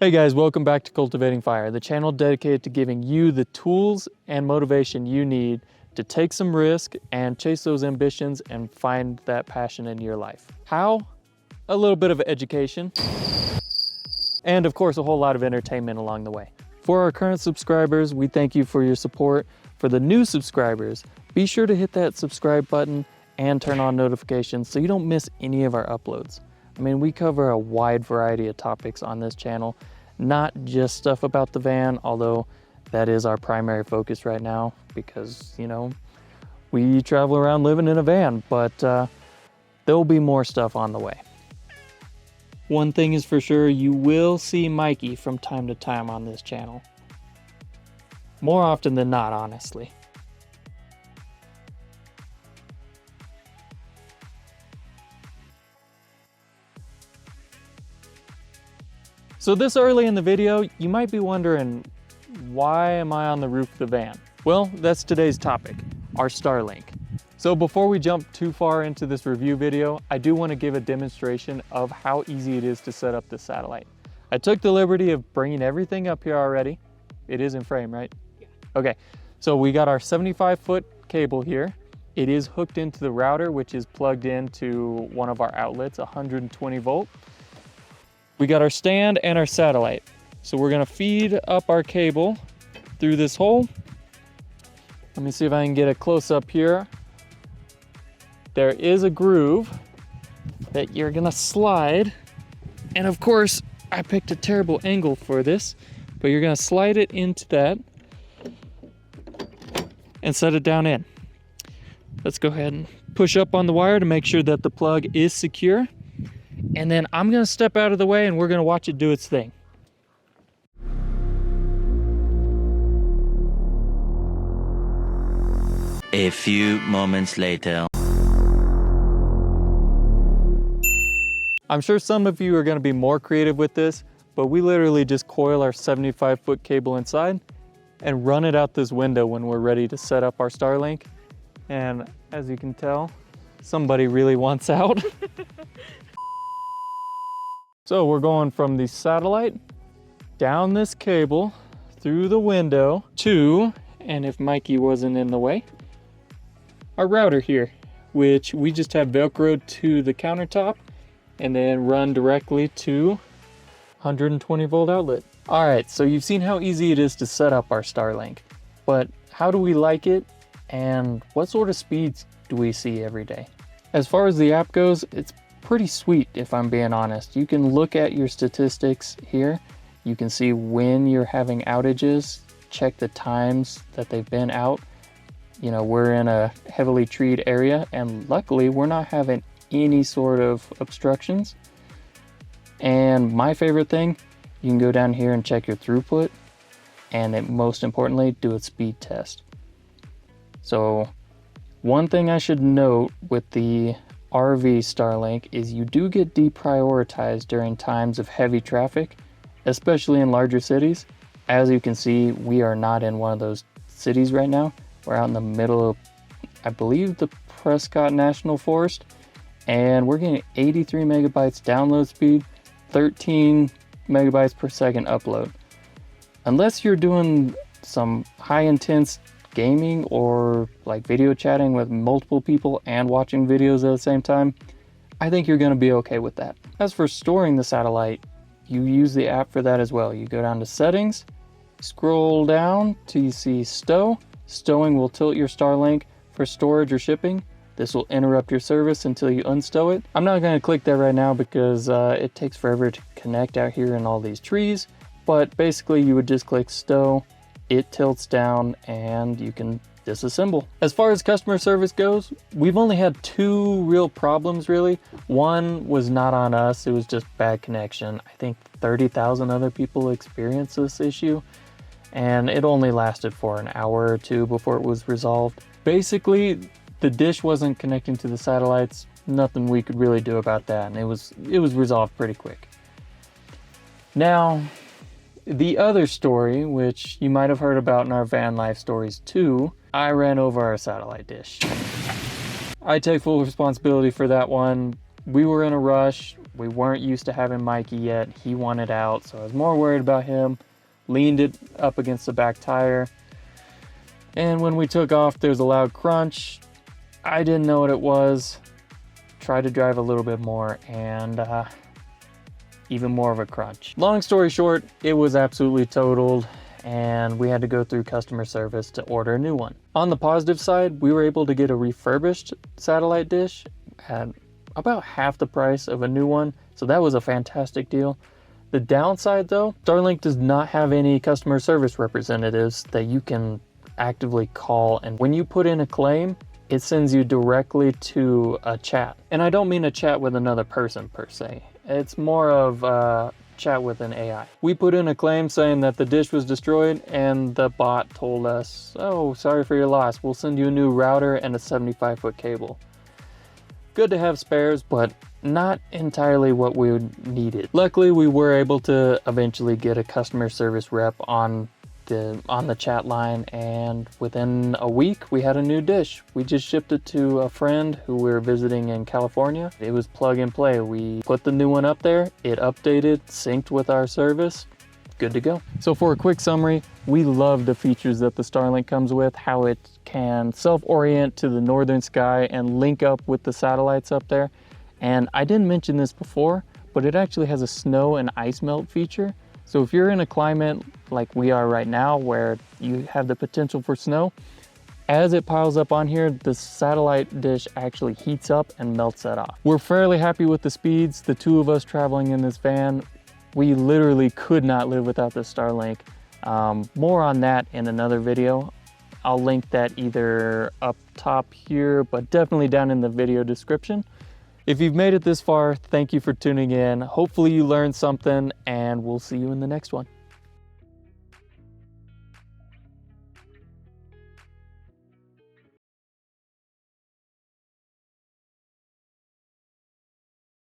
Hey guys, welcome back to Cultivating Fire, the channel dedicated to giving you the tools and motivation you need to take some risk and chase those ambitions and find that passion in your life. How? A little bit of education, and of course a whole lot of entertainment along the way. For our current subscribers, we thank you for your support. For the new subscribers, be sure to hit that subscribe button and turn on notifications so you don't miss any of our uploads. I mean, we cover a wide variety of topics on this channel, not just stuff about the van, although that is our primary focus right now because, you know, we travel around living in a van, but there'll be more stuff on the way. One thing is for sure, you will see Mikey from time to time on this channel. More often than not, honestly. So this early in the video, you might be wondering, why am I on the roof of the van? Well, that's today's topic, our Starlink. So before we jump too far into this review video, I do want to give a demonstration of how easy it is to set up this satellite. I took the liberty of bringing everything up here already. It is in frame, right? Yeah. Okay, so we got our 75-foot cable here. It is hooked into the router, which is plugged into one of our outlets, 120 volt. We got our stand and our satellite. So we're gonna feed up our cable through this hole. Let me see if I can get a close up here. There is a groove that you're gonna slide. And of course, I picked a terrible angle for this, but you're gonna slide it into that and set it down in. Let's go ahead and push up on the wire to make sure that the plug is secure. And then I'm gonna step out of the way and we're gonna watch it do its thing. A few moments later. I'm sure some of you are gonna be more creative with this, but we literally just coil our 75-foot cable inside and run it out this window when we're ready to set up our Starlink. And as you can tell, somebody really wants out. So we're going from the satellite down this cable through the window to, and if Mikey wasn't in the way, our router here, which we just have Velcroed to the countertop and then run directly to 120 volt outlet. All right, so you've seen how easy it is to set up our Starlink, but how do we like it and what sort of speeds do we see every day? As far as the app goes, it's pretty sweet if I'm being honest. You can look at your statistics here. You can see when you're having outages, check the times that they've been out. You know, we're in a heavily treed area and luckily we're not having any sort of obstructions. And my favorite thing, you can go down here and check your throughput and then most importantly, do a speed test. So one thing I should note with the RV Starlink is you do get deprioritized during times of heavy traffic, especially in larger cities. As you can see, we are not in one of those cities right now. We're out in the middle of, I believe, the Prescott National Forest, and we're getting 83 megabytes download speed, 13 megabytes per second upload. Unless you're doing some high intense gaming or like video chatting with multiple people and watching videos at the same time, I think you're going to be okay with that. As for storing the satellite, you use the app for that as well. You go down to settings, scroll down till you see stow. Stowing will tilt your Starlink for storage or shipping. This will interrupt your service until you unstow it. I'm not going to click that right now because it takes forever to connect out here in all these trees, but basically you would just click stow. It tilts down and you can disassemble. As far as customer service goes, we've only had two real problems really. One was not on us, it was just bad connection. I think 30,000 other people experienced this issue and it only lasted for an hour or two before it was resolved. Basically, the dish wasn't connecting to the satellites, nothing we could really do about that, and it was resolved pretty quick. Now, the other story, which you might have heard about in our van life stories too, I ran over our satellite dish. I take full responsibility for that one. We were in a rush. We weren't used to having Mikey yet. He wanted out, so I was more worried about him. Leaned it up against the back tire. And when we took off, there's a loud crunch. I didn't know what it was. Tried to drive a little bit more, and even more of a crunch. Long story short, it was absolutely totaled, and we had to go through customer service to order a new one. On the positive side, we were able to get a refurbished satellite dish at about half the price of a new one, so that was a fantastic deal. The downside though, Starlink does not have any customer service representatives that you can actively call, and when you put in a claim, it sends you directly to a chat. And I don't mean a chat with another person per se. It's more of a chat with an AI. We put in a claim saying that the dish was destroyed, and the bot told us, oh, sorry for your loss. We'll send you a new router and a 75-foot cable. Good to have spares, but not entirely what we needed. Luckily, we were able to eventually get a customer service rep on the chat line, and within a week we had a new dish. We just shipped it to a friend who we were visiting in California. It was plug and play. We put the new one up there, it updated, synced with our service, good to go. So for a quick summary, we love the features that the Starlink comes with, how it can self-orient to the northern sky and link up with the satellites up there. And I didn't mention this before, but it actually has a snow and ice melt feature. So if you're in a climate like we are right now where you have the potential for snow, as it piles up on here, the satellite dish actually heats up and melts that off. We're fairly happy with the speeds. The two of us traveling in this van, we literally could not live without the Starlink. More on that in another video. I'll link that either up top here, but definitely down in the video description. If you've made it this far, thank you for tuning in. Hopefully you learned something, and we'll see you in the next one.